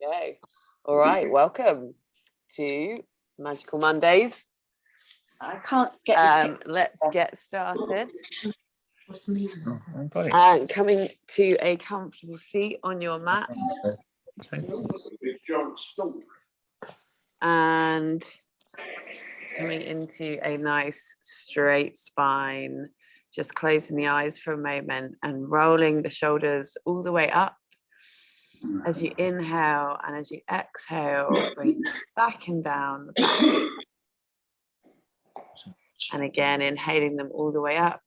Okay. All right. Welcome to Magical Mondays. I can't get let's get started. Oh, And coming to a comfortable seat on your mat. And coming into a nice straight spine. Just closing the eyes for a moment and rolling the shoulders all the way up. As you inhale and as you exhale, bring back and down the back. And again, inhaling them all the way up.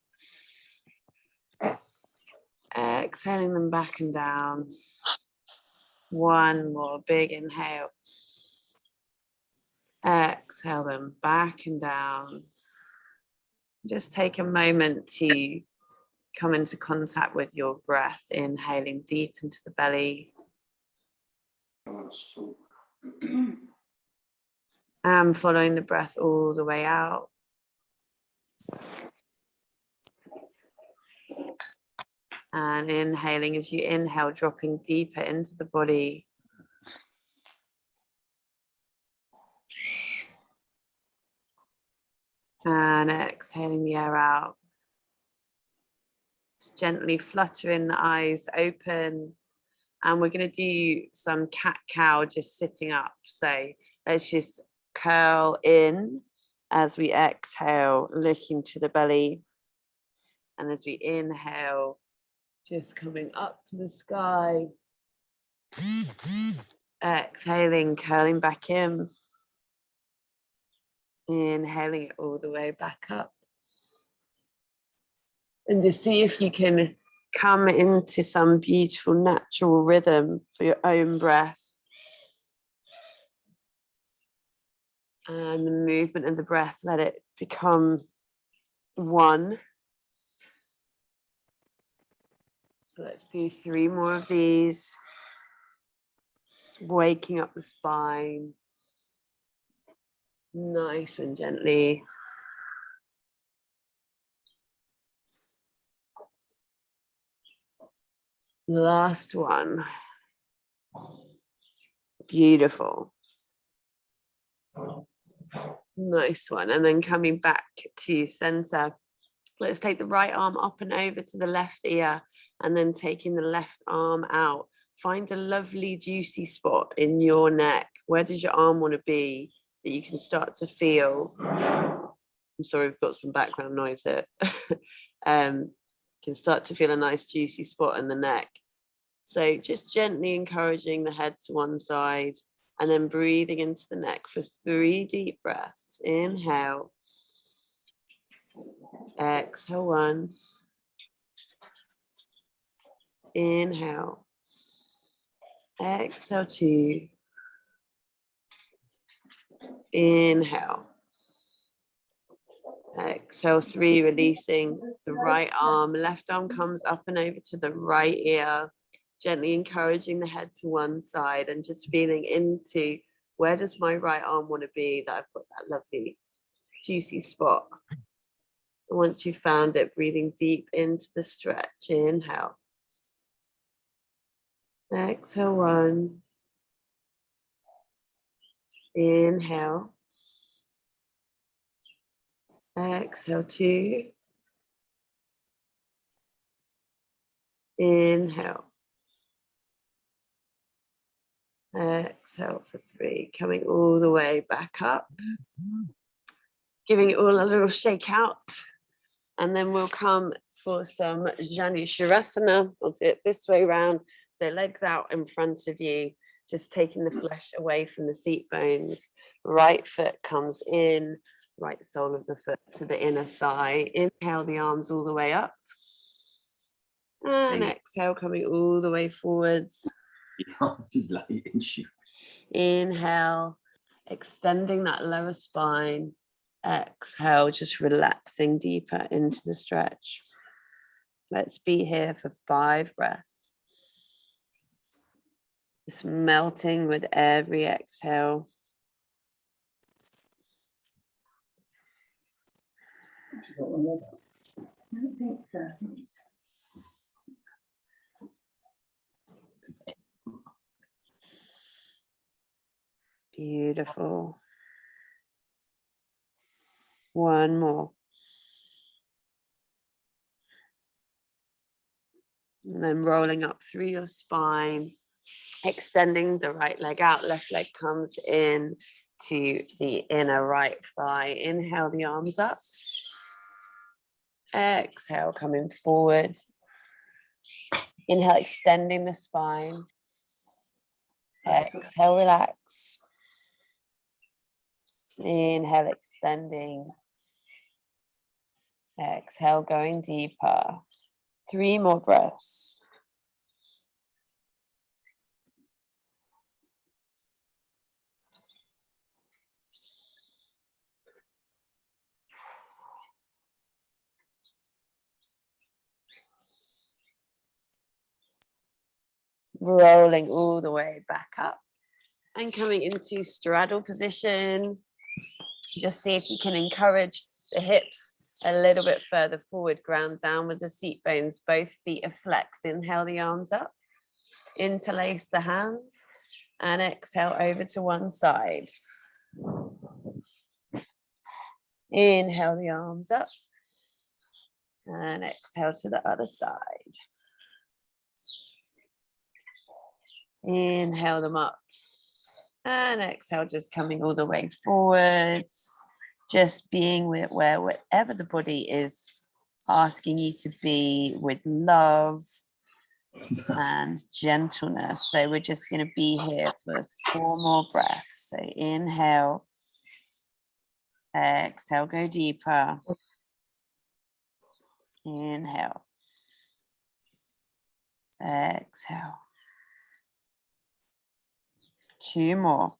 Exhaling them back and down. One more big inhale. Exhale them back and down. Just take a moment to come into contact with your breath, inhaling deep into the belly. And following the breath all the way out. And inhaling as you inhale, dropping deeper into the body. And exhaling the air out. Just gently fluttering the eyes open. And we're going to do some cat-cow just sitting up. So let's just curl in as we exhale, looking to the belly. And as we inhale, just coming up to the sky. Exhaling, curling back in. Inhaling it all the way back up. And just see if you can come into some beautiful natural rhythm for your own breath. And the movement of the breath, let it become one. So let's do 3 more of these. Just waking up the spine. Nice and gently. Last one. Beautiful. Nice one. And then coming back to center. Let's take the right arm up and over to the left ear and then taking the left arm out. Find a lovely juicy spot in your neck. Where does your arm want to be that you can start to feel? I'm sorry, we've got some background noise here. Can start to feel a nice juicy spot in the neck. So just gently encouraging the head to one side and then breathing into the neck for 3 deep breaths. Inhale. Exhale 1. Inhale. Exhale 2. Inhale. Exhale 3, releasing the right arm. Left arm comes up and over to the right ear. Gently encouraging the head to one side and just feeling into where does my right arm want to be that I've got that lovely juicy spot. And once you've found it, breathing deep into the stretch. Inhale. Exhale 1. Inhale. Exhale 2. Inhale. Exhale for 3. Coming all the way back up. Giving it all a little shake out. And then we'll come for some Sharasana. We'll do it this way round. So legs out in front of you. Just taking the flesh away from the seat bones. Right foot comes in. Right sole of the foot to the inner thigh. Inhale the arms all the way up. And exhale, coming all the way forwards. Inhale, extending that lower spine. Exhale, just relaxing deeper into the stretch. Let's be here for 5 breaths. Just melting with every exhale. I don't think so. Beautiful. One more. And then rolling up through your spine, extending the right leg out, left leg comes in to the inner right thigh. Inhale the arms up. Exhale, coming forward. Inhale, extending the spine. Exhale, relax. Inhale, extending. Exhale, going deeper. 3 more breaths. Rolling all the way back up and coming into straddle position. Just see if you can encourage the hips a little bit further forward, ground down with the seat bones, both feet are flexed. Inhale the arms up, interlace the hands, and exhale over to one side. Inhale the arms up, and exhale to the other side. Inhale them up, and exhale, just coming all the way forwards. Just being with wherever the body is asking you to be, with love and gentleness. So we're just going to be here for 4 more breaths. So inhale, exhale, go deeper. Inhale, exhale. 2 more.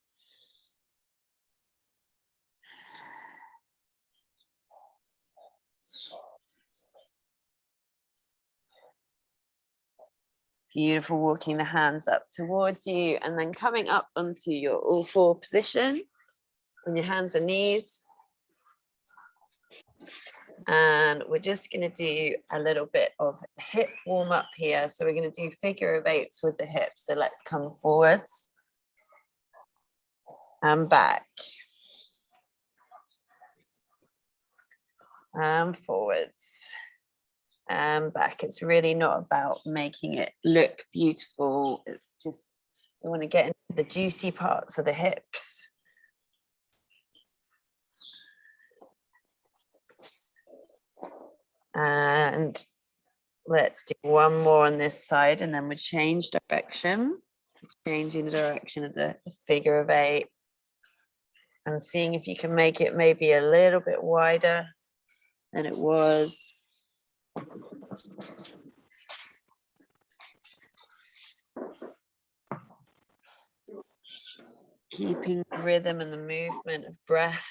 Beautiful, walking the hands up towards you and then coming up onto your all 4 position on your hands and knees. And we're just going to do a little bit of hip warm up here. So we're going to do figure of 8s with the hips. So let's come forwards and back and forwards and back. It's really not about making it look beautiful. It's just, we want to get into the juicy parts of the hips. And let's do 1 more on this side, and then we change direction, changing the direction of the figure of 8 and seeing if you can make it maybe a little bit wider than it was. Keeping the rhythm and the movement of breath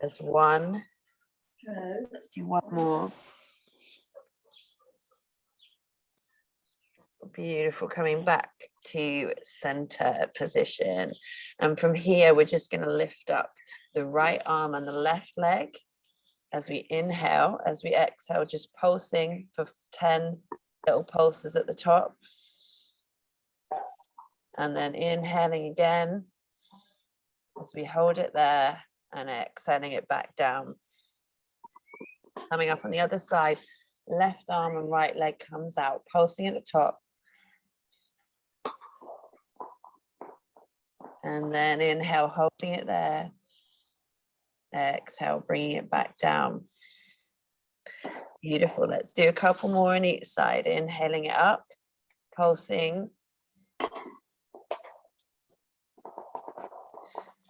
as one. Let's do 1 more. Beautiful, coming back to center position. And from here, we're just going to lift up the right arm and the left leg as we inhale, as we exhale, just pulsing for 10 little pulses at the top. And then inhaling again as we hold it there and exhaling it back down. Coming up on the other side, left arm and right leg comes out, pulsing at the top. And then inhale, holding it there. Exhale, bringing it back down. Beautiful. Let's do a couple more on each side. Inhaling it up, pulsing.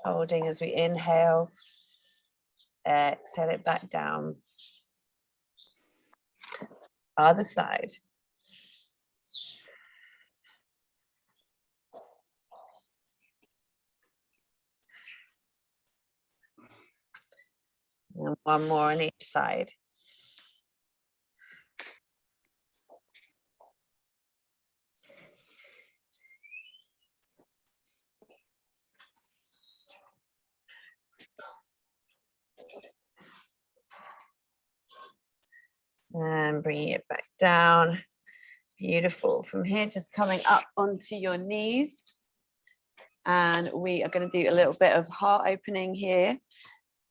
Holding as we inhale. Exhale it back down. Other side. And 1 more on each side. And bringing it back down. Beautiful. From here, just coming up onto your knees. And we are going to do a little bit of heart opening here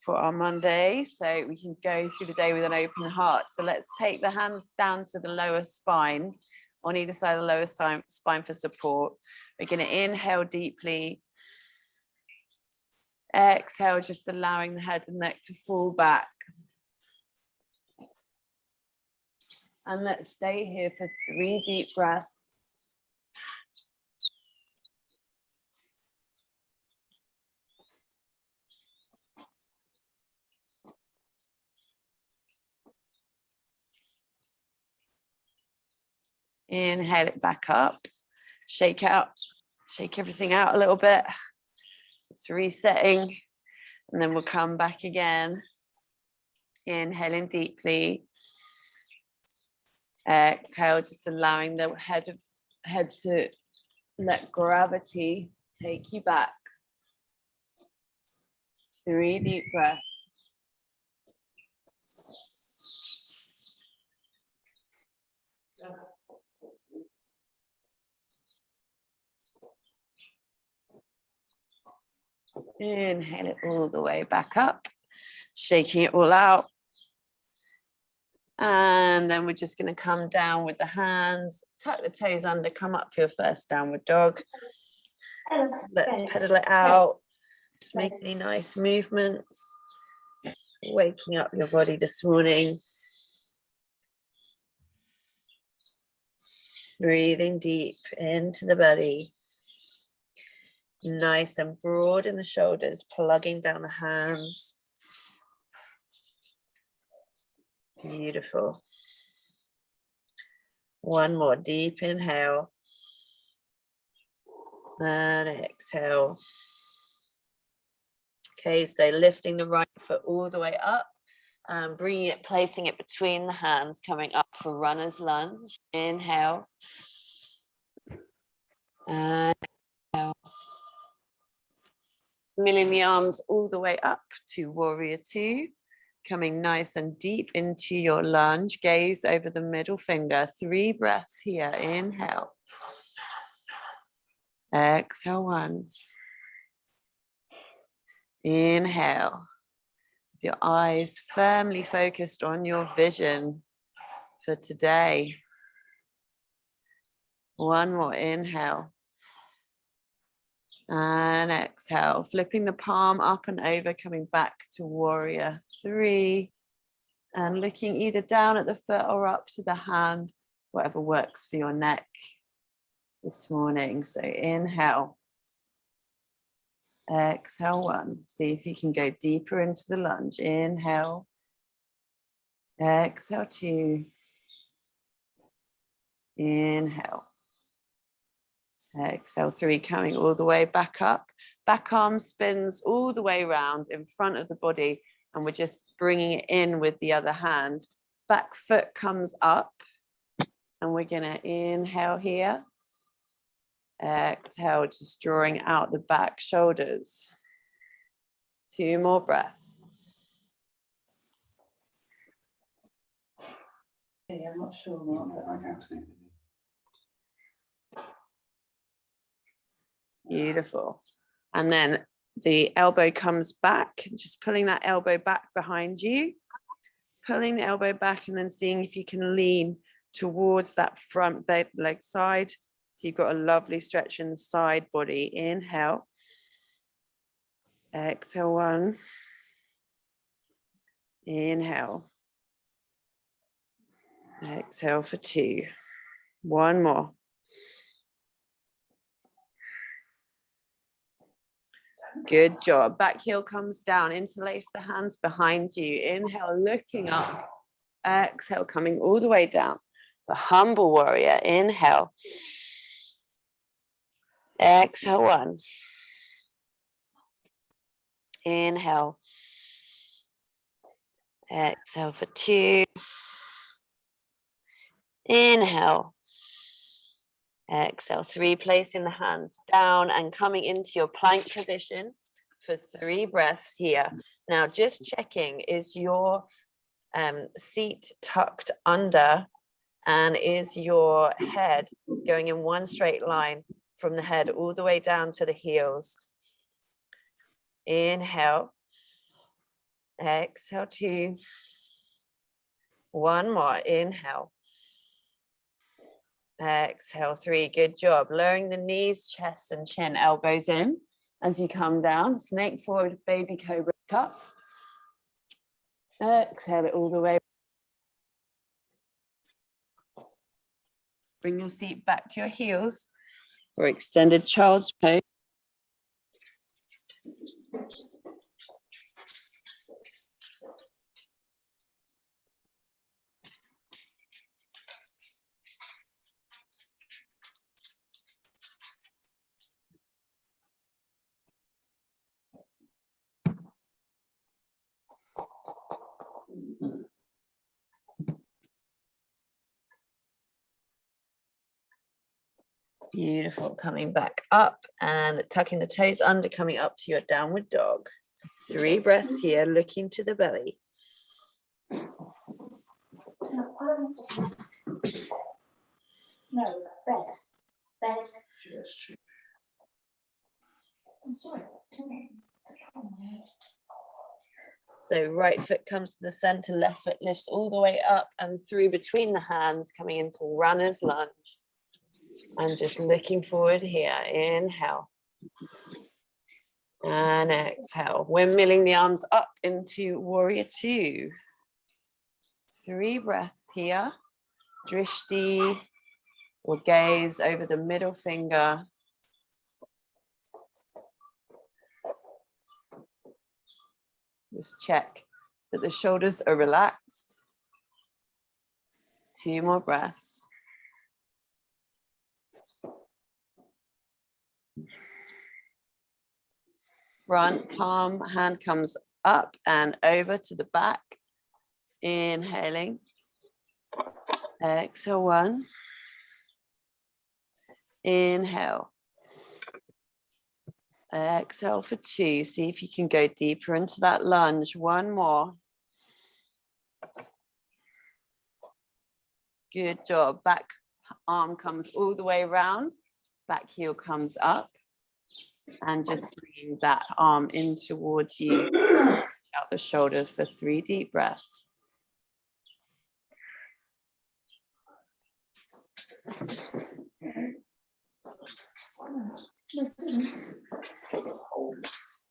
for our Monday, so we can go through the day with an open heart. So let's take the hands down to the lower spine, on either side of the lower spine for support. We're going to inhale deeply. Exhale, just allowing the head and neck to fall back. And let's stay here for 3 deep breaths. Inhale it back up, shake everything out a little bit. Just resetting, and then we'll come back again. Inhaling deeply. Exhale, just allowing the head to let gravity take you back. 3 deep breaths. Inhale it all the way back up, shaking it all out. And then we're just going to come down with the hands, tuck the toes under, come up for your first downward dog. Let's pedal it out. Just make any nice movements. Waking up your body this morning. Breathing deep into the belly. Nice and broad in the shoulders, plugging down the hands. Beautiful. One more deep inhale. And exhale. Okay, so lifting the right foot all the way up and bringing it, placing it between the hands, coming up for runner's lunge. Inhale. And exhale. Milling the arms all the way up to warrior 2. Coming nice and deep into your lunge. Gaze over the middle finger. 3 breaths here. Inhale. Exhale 1. Inhale. With your eyes firmly focused on your vision for today. 1 more. Inhale. And exhale, flipping the palm up and over, coming back to warrior 3. And looking either down at the foot or up to the hand, whatever works for your neck this morning. So inhale. Exhale 1. See if you can go deeper into the lunge. Inhale. Exhale 2. Inhale. Exhale 3, coming all the way back up. Back arm spins all the way around in front of the body, and we're just bringing it in with the other hand. Back foot comes up, and we're going to inhale here. Exhale, just drawing out the back shoulders. 2 more breaths. Yeah, I'm not sure what, but I have seen. Beautiful. And then the elbow comes back, just pulling that elbow back behind you, pulling the elbow back, and then seeing if you can lean towards that front leg side. So you've got a lovely stretch in the side body. Inhale. Exhale 1. Inhale. Exhale for 2. 1 more. Good job. Back heel comes down. Interlace the hands behind you. Inhale, looking up. Exhale, coming all the way down. The humble warrior. Inhale. Exhale 1. Inhale. Exhale for 2. Inhale. Exhale 3, placing the hands down and coming into your plank position for 3 breaths here. Now just checking, is your seat tucked under, and is your head going in one straight line from the head all the way down to the heels. Inhale. Exhale, 2. One more. Inhale. Exhale, 3. Good job. Lowering the knees, chest and chin, elbows in as you come down. Snake forward, baby cobra up. Exhale it all the way. Bring your seat back to your heels for extended child's pose. Beautiful. Coming back up and tucking the toes under, coming up to your downward dog. 3 breaths here, looking to the belly. No, bed. Bed. I'm sorry. So right foot comes to the center, left foot lifts all the way up and through between the hands, coming into runner's lunge. And just looking forward here. Inhale. And exhale. Windmilling the arms up into warrior 2. 3 breaths here. Drishti or gaze over the middle finger. Just check that the shoulders are relaxed. 2 more breaths. Front palm, hand comes up and over to the back. Inhaling. Exhale, 1. Inhale. Exhale for 2. See if you can go deeper into that lunge. 1 more. Good job. Back arm comes all the way around. Back heel comes up. And just bring that arm in towards you. Out the shoulders for 3 deep breaths.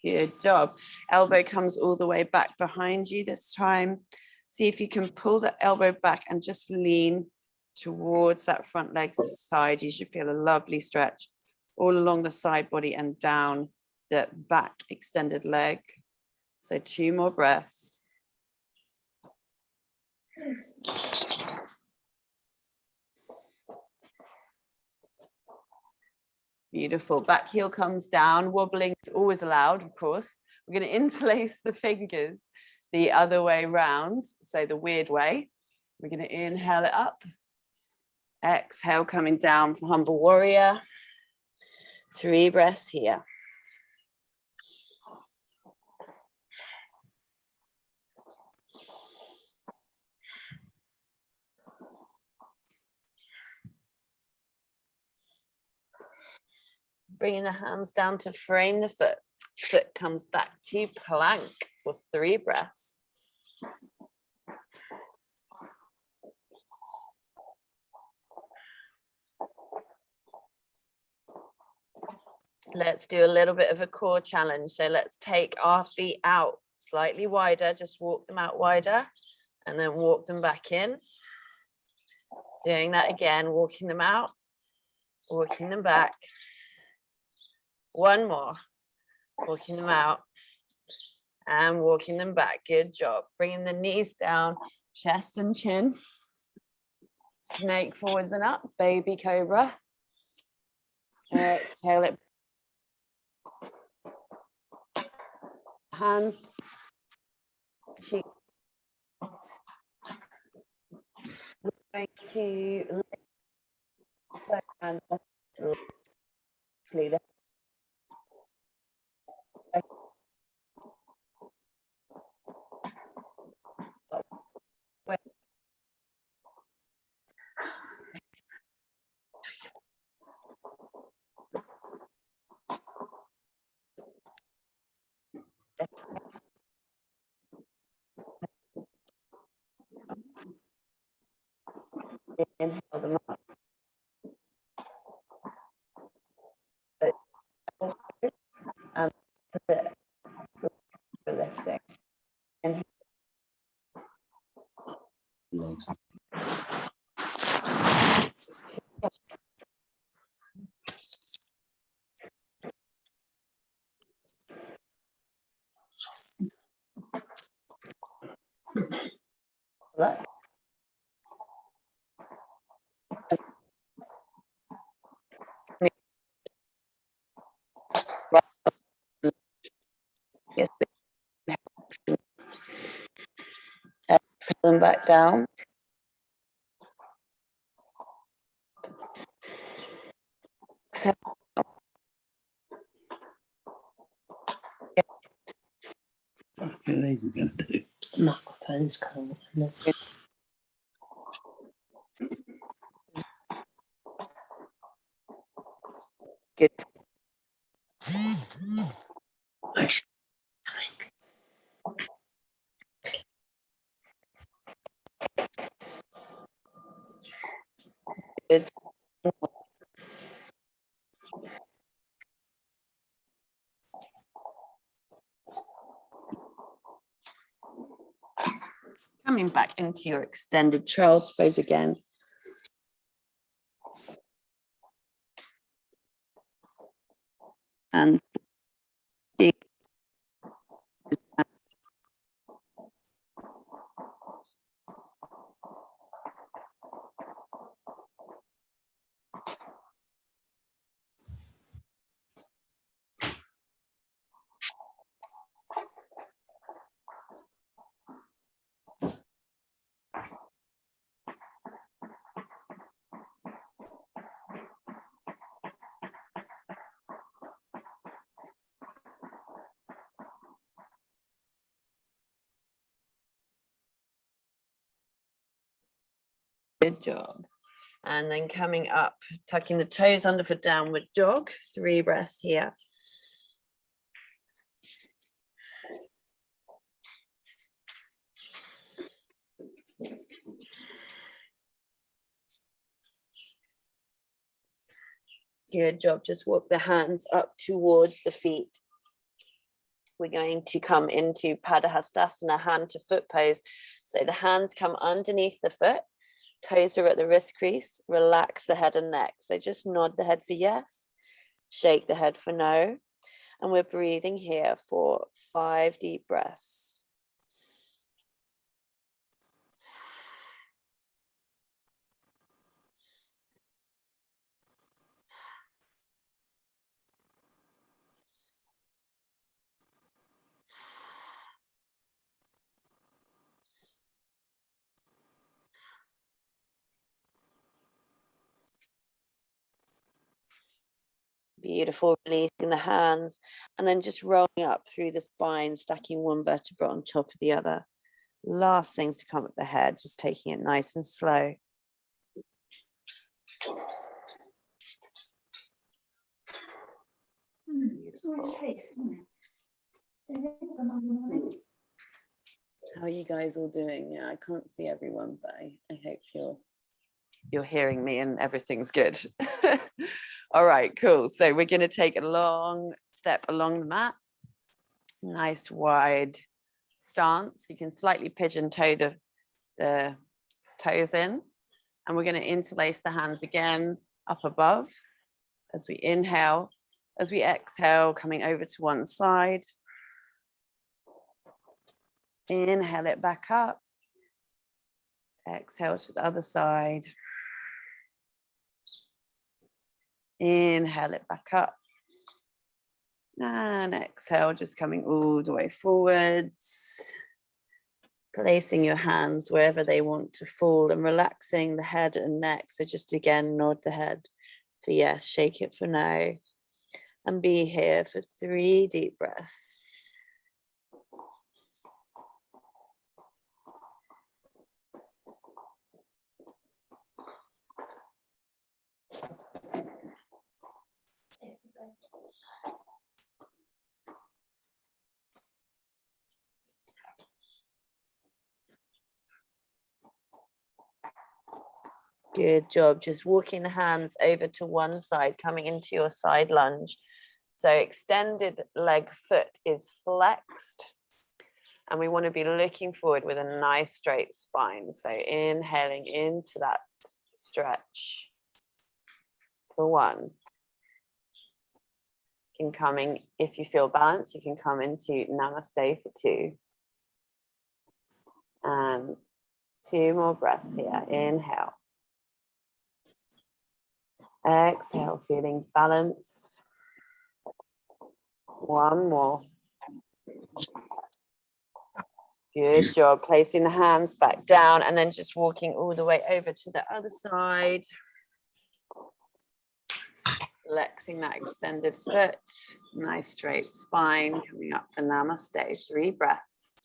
Good job. Elbow comes all the way back behind you this time. See if you can pull the elbow back and just lean towards that front leg side. You should feel a lovely stretch all along the side body and down the back extended leg. So 2 more breaths. Beautiful. Back heel comes down. Wobbling is always allowed, of course. We're going to interlace the fingers the other way round, so the weird way. We're going to inhale it up. Exhale, coming down for humble warrior. 3 breaths here. Bringing the hands down to frame the foot. Foot comes back to plank for 3 breaths. Let's do a little bit of a core challenge. So let's take our feet out slightly wider. Just walk them out wider and then walk them back in. Doing that again, walking them out, walking them back. 1 more. Walking them out and walking them back. Good job. Bringing the knees down, chest and chin. Snake forwards and up, baby cobra. Exhale it. Hands. Cheek. Going to left hand. back down. Exhale. Fucking lazy going to do. Microphone's coming. Good. Good. Coming back into your extended child's pose again. And good job. And then coming up, tucking the toes under for downward dog. 3 breaths here. Good job. Just walk the hands up towards the feet. We're going to come into Padahastasana, hand to foot pose. So the hands come underneath the foot. Toes are at the wrist crease. Relax the head and neck. So just nod the head for yes. Shake the head for no. And we're breathing here for 5 deep breaths. Beautiful, releasing the hands and then just rolling up through the spine, stacking one vertebra on top of the other. Last things to come up the head, just taking it nice and slow. It's always a case, isn't it? How are you guys all doing? Yeah, I can't see everyone, but I hope you're hearing me and everything's good. All right, cool. So we're going to take a long step along the mat. Nice wide stance. You can slightly pigeon toe the toes in. And we're going to interlace the hands again up above as we inhale. As we exhale, coming over to one side. Inhale it back up. Exhale to the other side. Inhale it back up. And exhale, just coming all the way forwards. Placing your hands wherever they want to fall and relaxing the head and neck. So just again, nod the head for yes, shake it for no. And be here for 3 deep breaths. Good job. Just walking the hands over to one side, coming into your side lunge. So extended leg foot is flexed. And we want to be looking forward with a nice straight spine. So inhaling into that stretch for 1. You can come in, if you feel balanced, you can come into Namaste for 2. And 2 more breaths here. Inhale. Exhale, feeling balanced. 1 more. Good job. Placing the hands back down and then just walking all the way over to the other side. Flexing that extended foot. Nice straight spine. Coming up for Namaste. 3 breaths.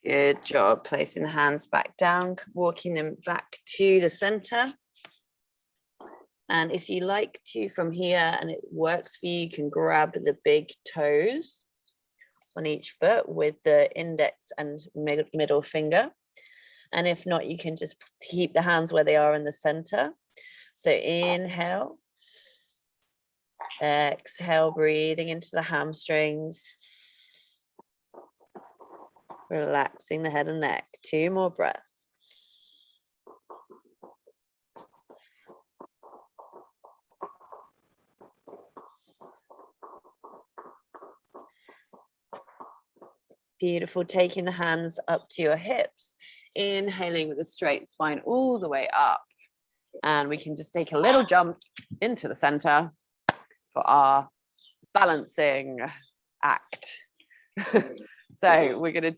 Good job. Placing the hands back down, walking them back to the center. And if you like to from here and it works for you, you can grab the big toes on each foot with the index and middle finger. And if not, you can just keep the hands where they are in the center. So inhale, exhale, breathing into the hamstrings. Relaxing the head and neck. 2 more breaths. Beautiful. Taking the hands up to your hips. Inhaling with a straight spine all the way up. And we can just take a little jump into the center for our balancing act. So we're going to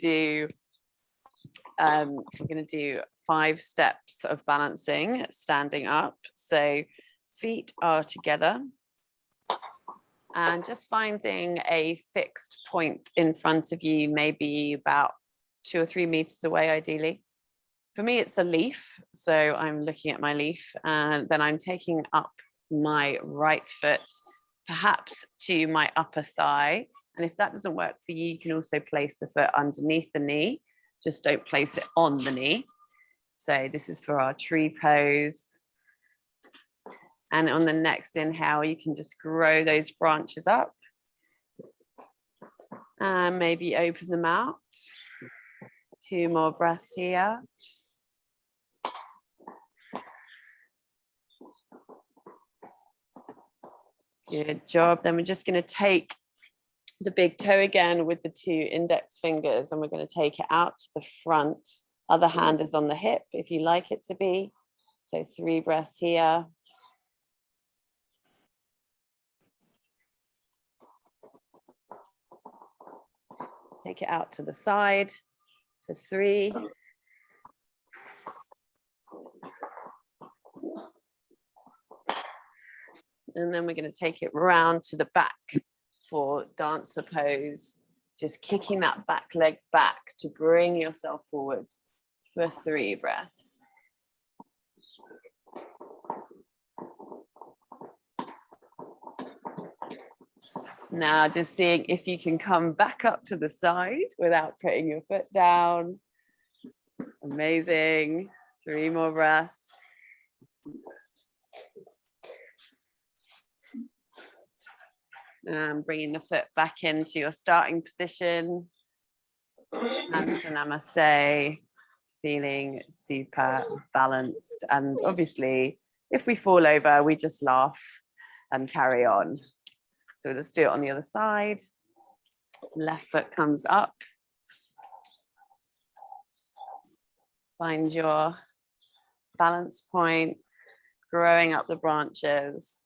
do 5 steps of balancing, standing up. So feet are together and just finding a fixed point in front of you, maybe about 2 or 3 meters away, ideally. For me, it's a leaf. So I'm looking at my leaf and then I'm taking up my right foot, perhaps to my upper thigh. And if that doesn't work for you, you can also place the foot underneath the knee. Just don't place it on the knee. So this is for our tree pose. And on the next inhale, you can just grow those branches up. And maybe open them out. 2 more breaths here. Good job. Then we're just going to take the big toe again with the 2 index fingers and we're going to take it out to the front. Other hand is on the hip if you like it to be. So 3 breaths here. Take it out to the side for 3. And then we're going to take it round to the back for dancer pose. Just kicking that back leg back to bring yourself forward for 3 breaths. Now just seeing if you can come back up to the side without putting your foot down. Amazing. 3 more breaths. And bringing the foot back into your starting position. And so namaste. Feeling super balanced. And obviously, if we fall over, we just laugh and carry on. So let's do it on the other side. Left foot comes up. Find your balance point, growing up the branches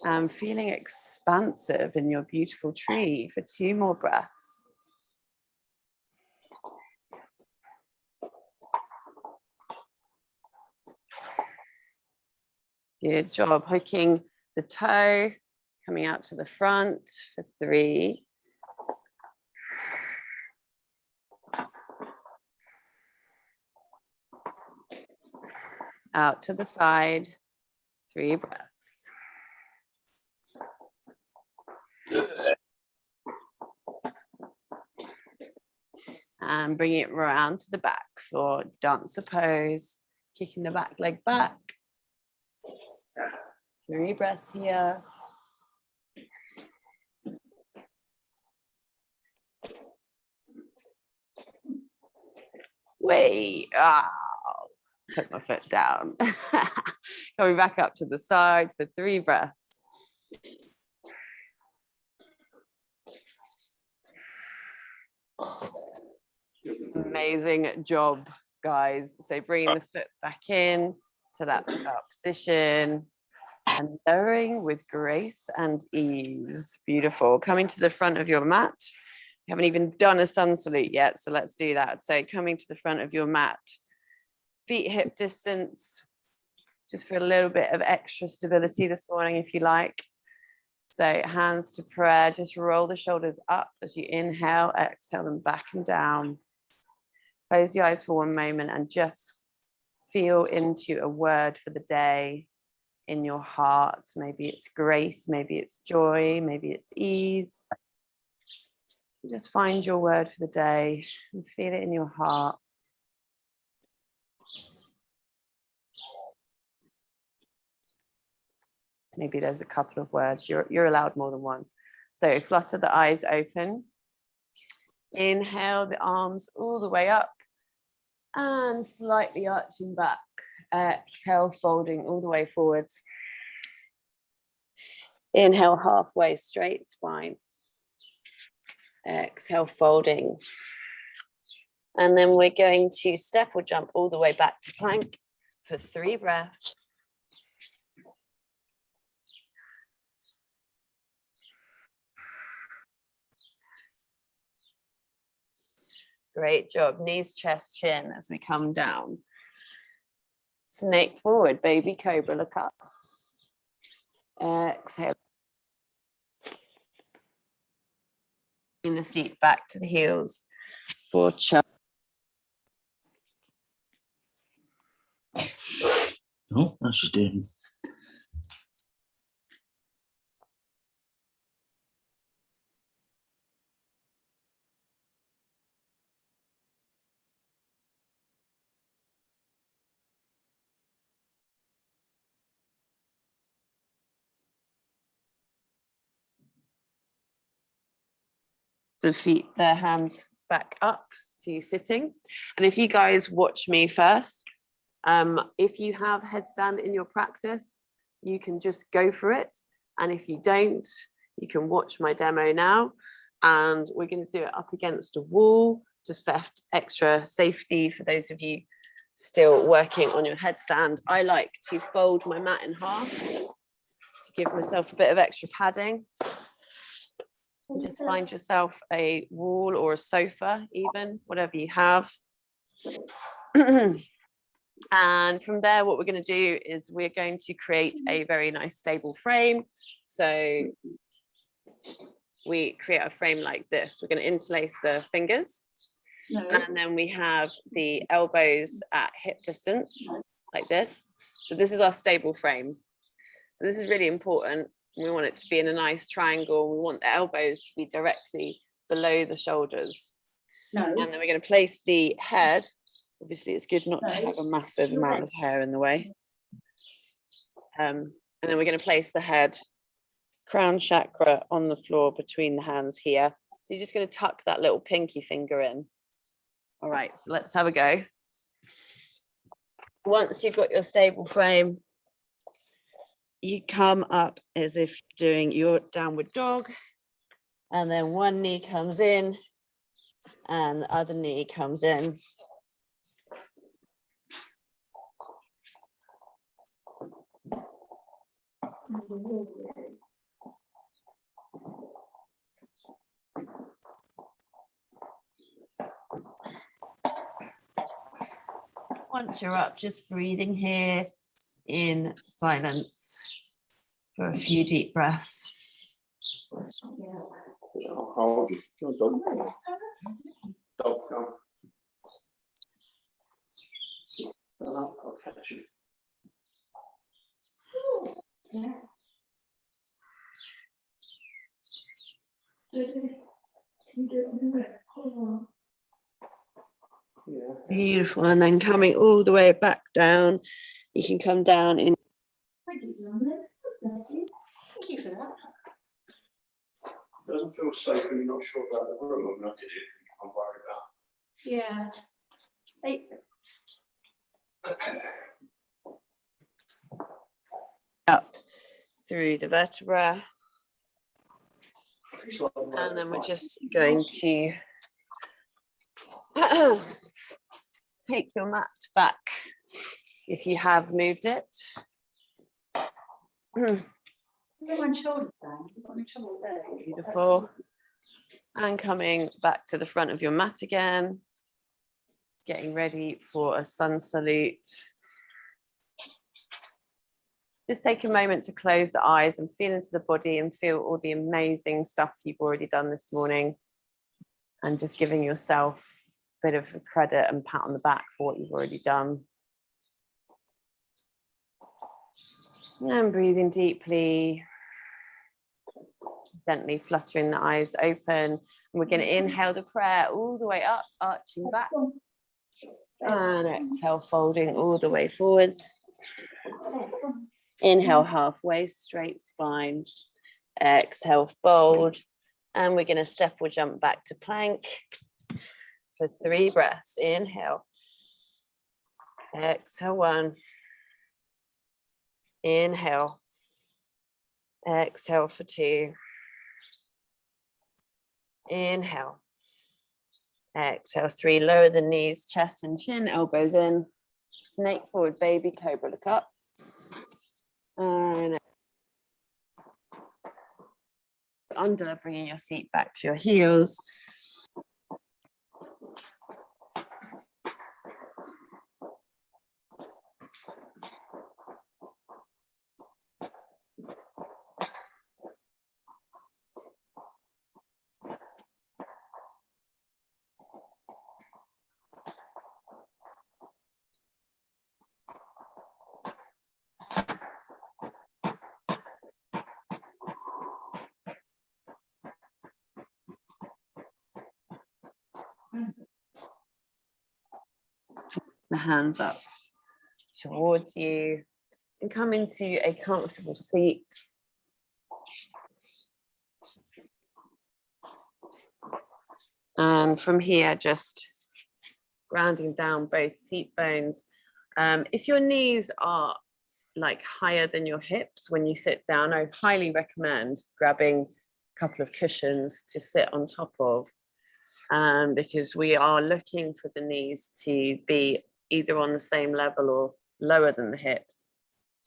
and feeling expansive in your beautiful tree for 2 more breaths. Good job. Hooking the toe, coming out to the front for 3. Out to the side, 3 breaths. And bring it round to the back for dancer pose, kicking the back leg back. 3 breaths here. Wait, put my foot down. Coming back up to the side for 3 breaths. Amazing job. guys. So bringing the foot back in to that start position and lowering with grace and ease. Beautiful. Coming to the front of your mat. You haven't even done a sun salute yet, so let's do that. So coming to the front of your mat, feet hip distance, just for a little bit of extra stability this morning, if you like. So hands to prayer, just roll the shoulders up as you inhale, exhale them back and down. Close the eyes for one moment and just feel into a word for the day in your heart. Maybe it's grace, maybe it's joy, maybe it's ease. Just find your word for the day and feel it in your heart. Maybe there's a couple of words. You're allowed more than one. So flutter the eyes open. Inhale the arms all the way up and slightly arching back. Exhale, folding all the way forwards. Inhale, halfway straight spine. Exhale, folding. And then we're going to step or jump all the way back to plank for 3 breaths. Great job. Knees, chest, chin as we come down. Snake forward, baby cobra, look up. Exhale. Bring the seat back to the heels for chub. Oh, that's just doing. The feet, their hands back up to sitting. And if you guys watch me first, if you have headstand in your practice, you can just go for it. And if you don't, you can watch my demo now. And we're going to do it up against a wall, just for extra safety for those of you still working on your headstand. I like to fold my mat in half to give myself a bit of extra padding. Just find yourself a wall or a sofa, even, whatever you have. And from there, what we're going to do is we're going to create a very nice stable frame. So we create a frame like this. We're going to interlace the fingers. No. And then we have the elbows at hip distance, like this. So this is our stable frame. So this is really important. We want it to be in a nice triangle. We want the elbows to be directly below the shoulders. No. And then we're going to place the head. Obviously, it's good not to have a massive amount of hair in the way. And then we're going to place the head, crown chakra, on the floor between the hands here. So you're just going to tuck that little pinky finger in. All right, so let's have a go. Once you've got your stable frame, you come up as if doing your downward dog, and then one knee comes in and the other knee comes in. Once you're up, just breathing here in silence for a few deep breaths. I'll hold you. Go on, dog. Dog, come. I'll catch you. Yeah. Can you do it on the road? Hold on. Yeah. Beautiful. And then coming all the way back down, you can come down in. Thank you, London. Bless you. Thank you for that. Doesn't feel safe when you're not sure about the room. I'm not it. I'm worried Yeah. Hey. Up through the vertebra. about. And then we're just going to take your mat back if you have moved it. One shoulder down. I've got my trouble there. Beautiful. And coming back to the front of your mat again. Getting ready for a sun salute. Just take a moment to close the eyes and feel into the body and feel all the amazing stuff you've already done this morning. And just giving yourself a bit of credit and pat on the back for what you've already done. And breathing deeply. Gently fluttering the eyes open. And we're going to inhale the prayer all the way up, arching back. And exhale, folding all the way forwards. Inhale, halfway, straight spine. Exhale, fold. And we're going to step or jump back to plank for 3 breaths. Inhale. Exhale, 1. Inhale. Exhale for 2. Inhale. Exhale, 3. Lower the knees, chest and chin, elbows in. Snake forward, baby cobra, look up. And under, bringing your seat back to your heels. The hands up towards you and come into a comfortable seat. And from here, just grounding down both seat bones. If your knees are like higher than your hips when you sit down, I highly recommend grabbing a couple of cushions to sit on top of, because we are looking for the knees to be either on the same level or lower than the hips,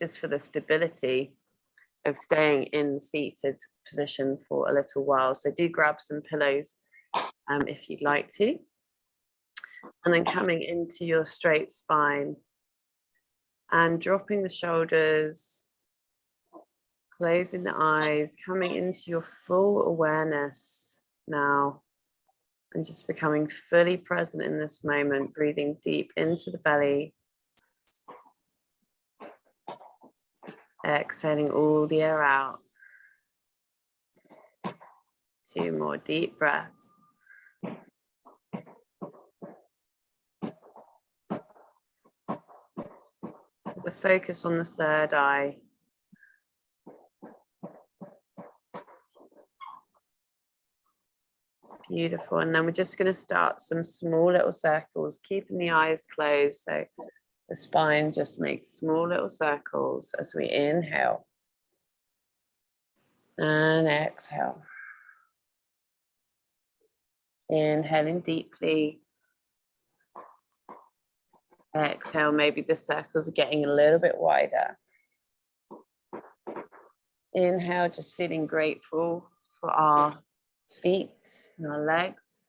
just for the stability of staying in seated position for a little while. So do grab some pillows if you'd like to. And then coming into your straight spine and dropping the shoulders, closing the eyes, coming into your full awareness now. And just becoming fully present in this moment, breathing deep into the belly. Exhaling all the air out. 2 more deep breaths. The focus on the third eye. Beautiful. And then we're just going to start some small little circles, keeping the eyes closed. So the spine just makes small little circles as we inhale and exhale. Inhaling deeply. Exhale, maybe the circles are getting a little bit wider. Inhale, just feeling grateful for our feet and our legs.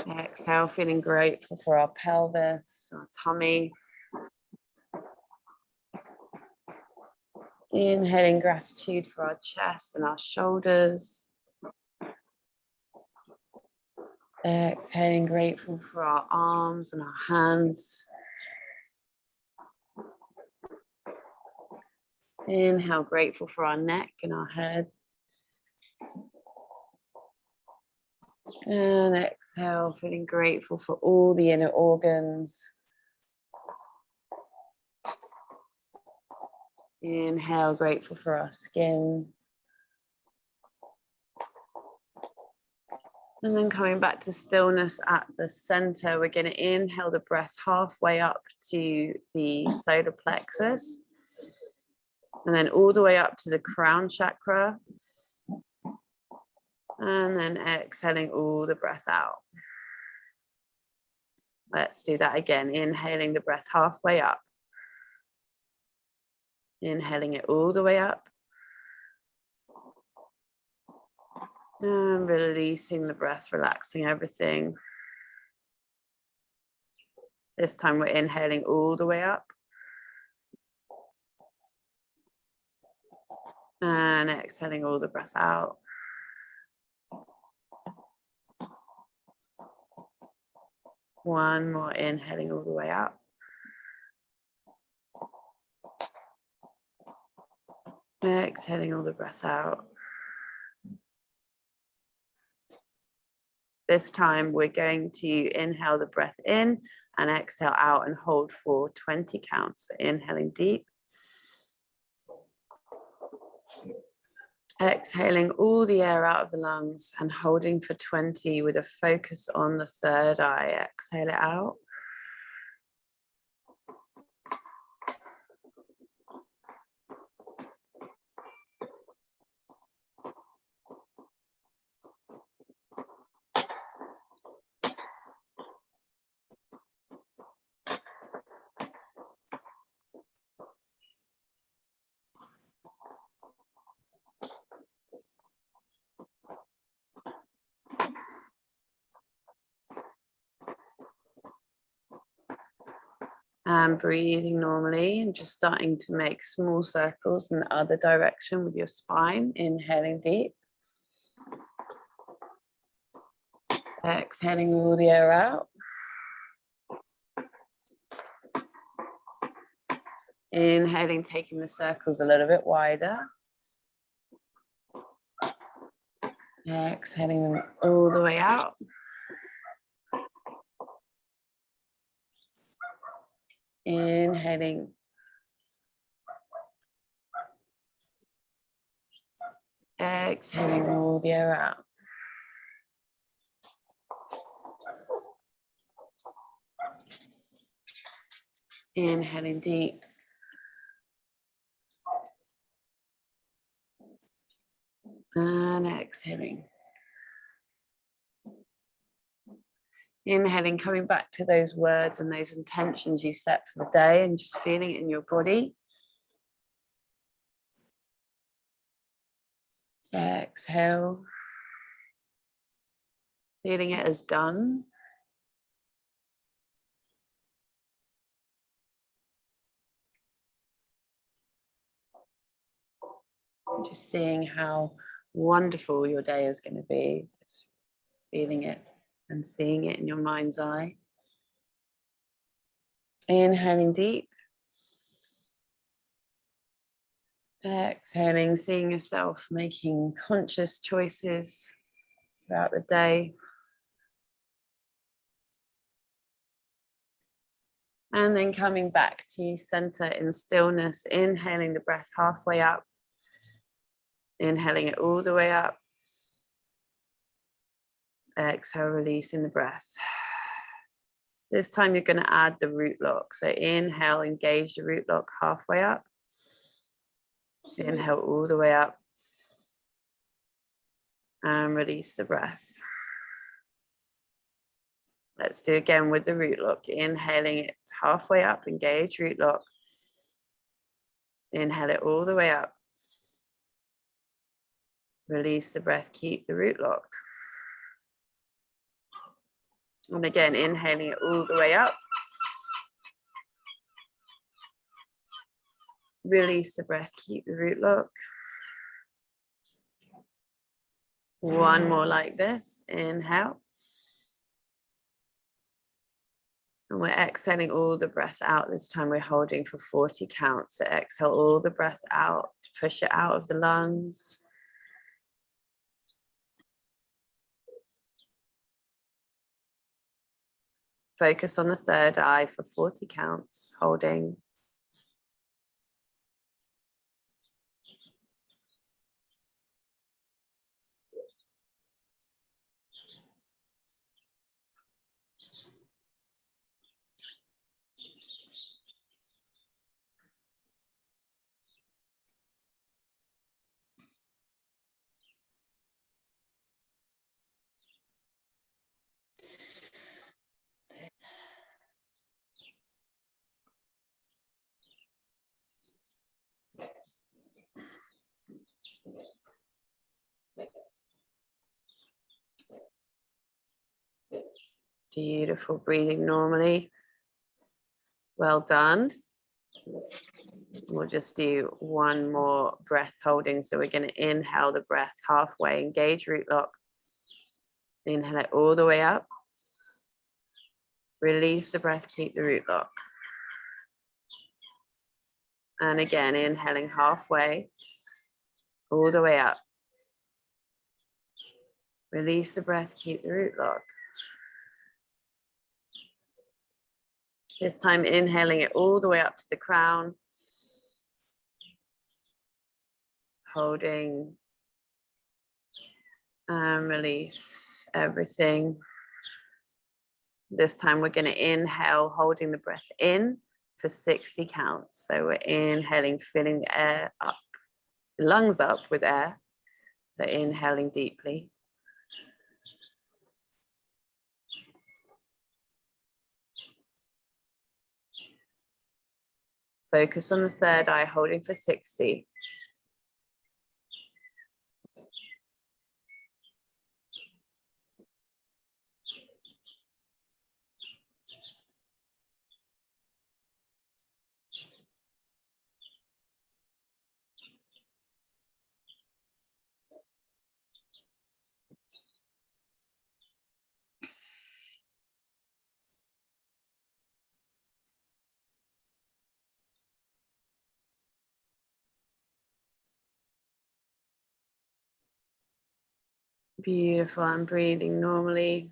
Exhale, feeling grateful for our pelvis, our tummy. Inhaling gratitude for our chest and our shoulders. Exhaling grateful for our arms and our hands. Inhale, grateful for our neck and our head. And exhale, feeling grateful for all the inner organs. Inhale, grateful for our skin. And then coming back to stillness at the center, we're going to inhale the breath halfway up to the solar plexus. And then all the way up to the crown chakra. And then exhaling all the breath out. Let's do that again. Inhaling the breath halfway up. Inhaling it all the way up. And releasing the breath, relaxing everything. This time we're inhaling all the way up. And exhaling all the breath out. One more, inhaling all the way up. Exhaling all the breath out. This time we're going to inhale the breath in and exhale out and hold for 20 counts. So inhaling deep. Exhaling all the air out of the lungs and holding for 20 with a focus on the third eye. Exhale it out. And breathing normally and just starting to make small circles in the other direction with your spine. Inhaling deep. Exhaling all the air out. Inhaling, taking the circles a little bit wider. Exhaling them all the way out. Inhaling. Exhaling all the air out. Inhaling deep. And exhaling. Inhaling, coming back to those words and those intentions you set for the day and just feeling it in your body. Exhale. Feeling it as done. Just seeing how wonderful your day is going to be. Just feeling it and seeing it in your mind's eye. Inhaling deep. Exhaling, seeing yourself making conscious choices throughout the day. And then coming back to center in stillness, inhaling the breath halfway up. Inhaling it all the way up. Exhale, releasing the breath. This time you're going to add the root lock. So inhale, engage the root lock halfway up. Inhale all the way up. And release the breath. Let's do again with the root lock. Inhaling it halfway up, engage root lock. Inhale it all the way up. Release the breath, keep the root lock. And again, inhaling it all the way up. Release the breath, keep the root lock. One more like this, inhale. And we're exhaling all the breath out. This time we're holding for 40 counts. So exhale all the breath out, push it out of the lungs. Focus on the third eye for 40 counts, holding. Beautiful, breathing normally. Well done. We'll just do one more breath holding. So we're going to inhale the breath halfway, engage root lock. Inhale it all the way up. Release the breath, keep the root lock. And again, inhaling halfway, all the way up. Release the breath, keep the root lock. This time inhaling it all the way up to the crown. Holding and release everything. This time we're going to inhale, holding the breath in for 60 counts. So we're inhaling, filling the air up, the lungs up with air. So inhaling deeply. Focus on the third eye, holding for 60. Beautiful, I'm breathing normally.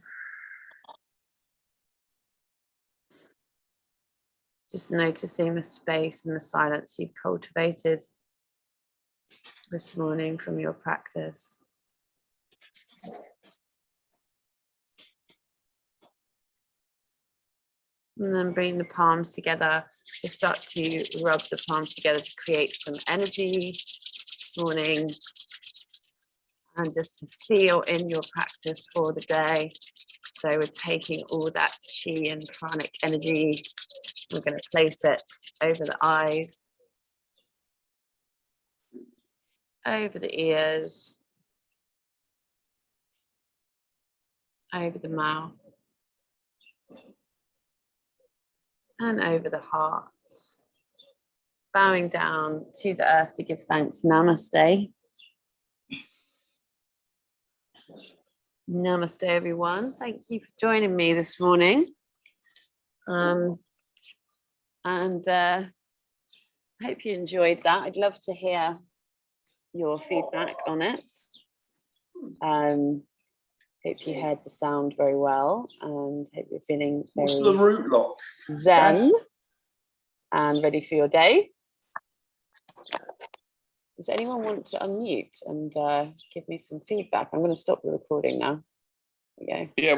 Just noticing the space and the silence you've cultivated this morning from your practice. And then bring the palms together. Just start to rub the palms together to create some energy this morning. And just to seal in your practice for the day. So we're taking all that chi and pranic energy. We're going to place it over the eyes, over the ears, over the mouth, and over the heart. Bowing down to the earth to give thanks. Namaste. Namaste, everyone. Thank you for joining me this morning. I hope you enjoyed that. I'd love to hear your feedback on it. Hope you heard the sound very well and hope you're feeling very What's the root lock? zen and ready for your day. Does anyone want to unmute and give me some feedback? I'm going to stop the recording now. There we go. Yeah.